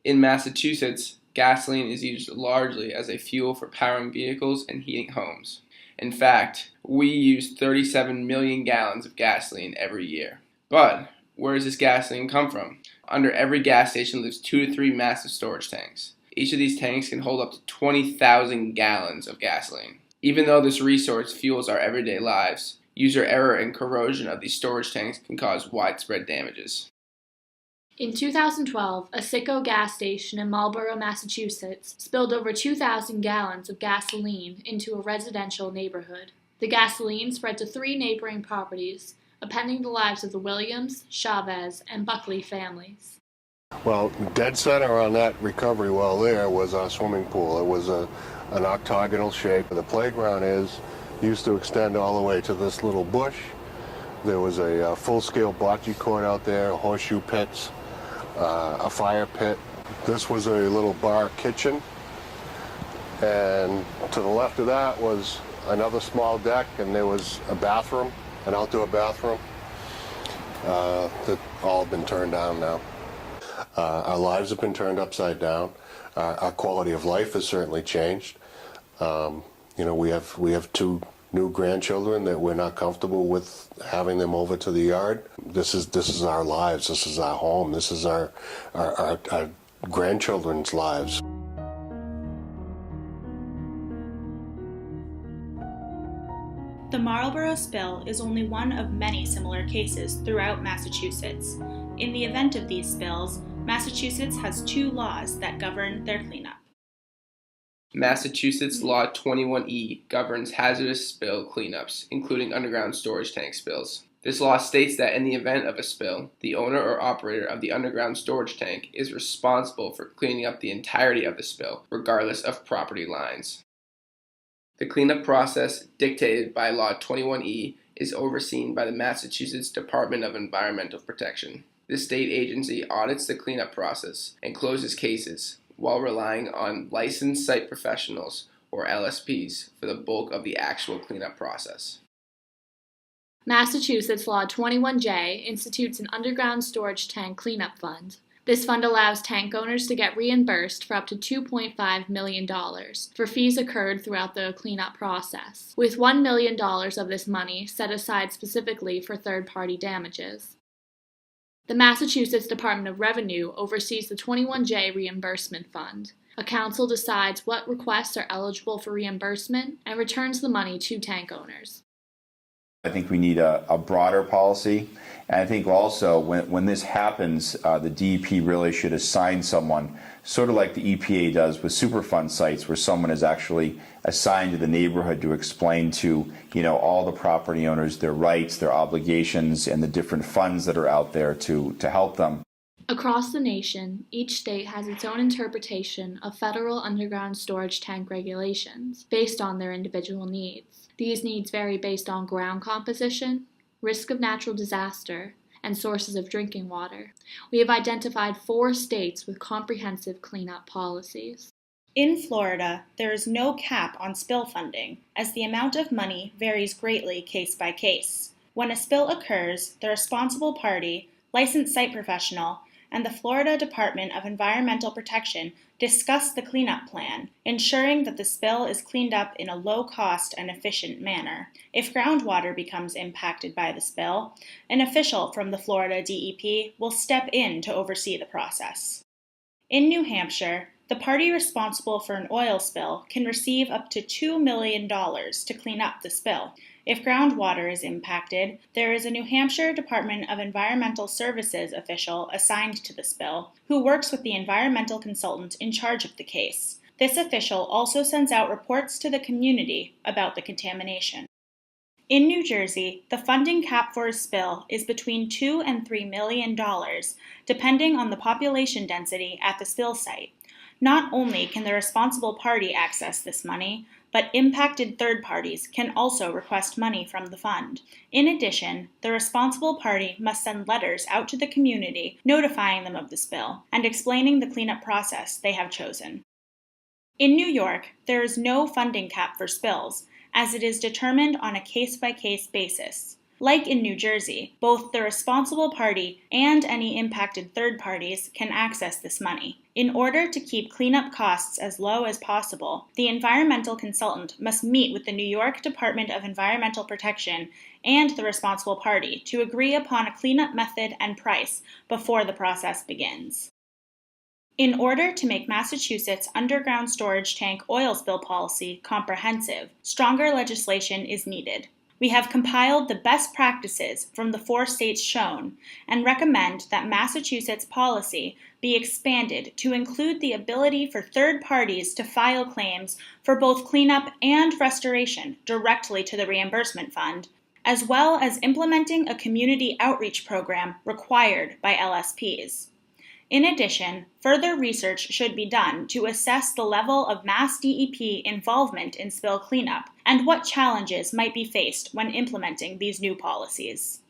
In Massachusetts, gasoline is used largely as a fuel for powering vehicles and heating homes. In fact, we use 37 million gallons of gasoline every year. But where does this gasoline come from? Under every gas station lives 2 to 3 massive storage tanks. Each of these tanks can hold up to 20,000 gallons of gasoline. Even though this resource fuels our everyday lives, user error and corrosion of these storage tanks can cause widespread damages. In 2012, a Citgo gas station in Marlborough, Massachusetts, spilled over 2,000 gallons of gasoline into a residential neighborhood. The gasoline spread to 3 neighboring properties, upending the lives of the Williams, Chavez, and Buckley families. Well, dead center on that recovery well there was our swimming pool. It was an octagonal shape. The playground used to extend all the way to this little bush. There was a full-scale bocce court out there, horseshoe pits, a fire pit. This was a little bar kitchen, and to the left of that was another small deck, and there was a bathroom, an outdoor bathroom. That all been turned down now. Our lives have been turned upside down. Our quality of life has certainly changed. We have 2 new grandchildren that we're not comfortable with having them over to the yard. This is our lives. This is our home. This is our grandchildren's lives. The Marlborough spill is only one of many similar cases throughout Massachusetts. In the event of these spills, Massachusetts has 2 laws that govern their cleanup. Massachusetts Law 21E governs hazardous spill cleanups, including underground storage tank spills. This law states that in the event of a spill, the owner or operator of the underground storage tank is responsible for cleaning up the entirety of the spill, regardless of property lines. The cleanup process dictated by Law 21E is overseen by the Massachusetts Department of Environmental Protection. This state agency audits the cleanup process and closes cases, while relying on licensed site professionals, or LSPs, for the bulk of the actual cleanup process. Massachusetts Law 21J institutes an underground storage tank cleanup fund. This fund allows tank owners to get reimbursed for up to $2.5 million for fees incurred throughout the cleanup process, with $1 million of this money set aside specifically for third-party damages. The Massachusetts Department of Revenue oversees the 21J Reimbursement Fund. A council decides what requests are eligible for reimbursement and returns the money to tank owners. I think we need a broader policy. And I think also when this happens, the DEP really should assign someone, sort of like the EPA does with Superfund sites, where someone is actually assigned to the neighborhood to explain to all the property owners their rights, their obligations, and the different funds that are out there to help them. Across the nation, each state has its own interpretation of federal underground storage tank regulations based on their individual needs. These needs vary based on ground composition, risk of natural disaster, and sources of drinking water. We have identified 4 states with comprehensive cleanup policies. In Florida, there is no cap on spill funding, as the amount of money varies greatly case by case. When a spill occurs, the responsible party, licensed site professional, and the Florida Department of Environmental Protection discuss the cleanup plan, ensuring that the spill is cleaned up in a low-cost and efficient manner. If groundwater becomes impacted by the spill, an official from the Florida DEP will step in to oversee the process. In New Hampshire, the party responsible for an oil spill can receive up to $2 million to clean up the spill. If groundwater is impacted, there is a New Hampshire Department of Environmental Services official assigned to the spill, who works with the environmental consultant in charge of the case. This official also sends out reports to the community about the contamination. In New Jersey, the funding cap for a spill is between $2 and $3 million, depending on the population density at the spill site. Not only can the responsible party access this money, but impacted third parties can also request money from the fund. In addition, the responsible party must send letters out to the community notifying them of the spill and explaining the cleanup process they have chosen. In New York, there is no funding cap for spills, as it is determined on a case-by-case basis. Like in New Jersey, both the responsible party and any impacted third parties can access this money. In order to keep cleanup costs as low as possible, the environmental consultant must meet with the New York Department of Environmental Protection and the responsible party to agree upon a cleanup method and price before the process begins. In order to make Massachusetts underground storage tank oil spill policy comprehensive, stronger legislation is needed. We have compiled the best practices from the 4 states shown and recommend that Massachusetts policy be expanded to include the ability for third parties to file claims for both cleanup and restoration directly to the reimbursement fund, as well as implementing a community outreach program required by LSPs. In addition, further research should be done to assess the level of Mass DEP involvement in spill cleanup and what challenges might be faced when implementing these new policies.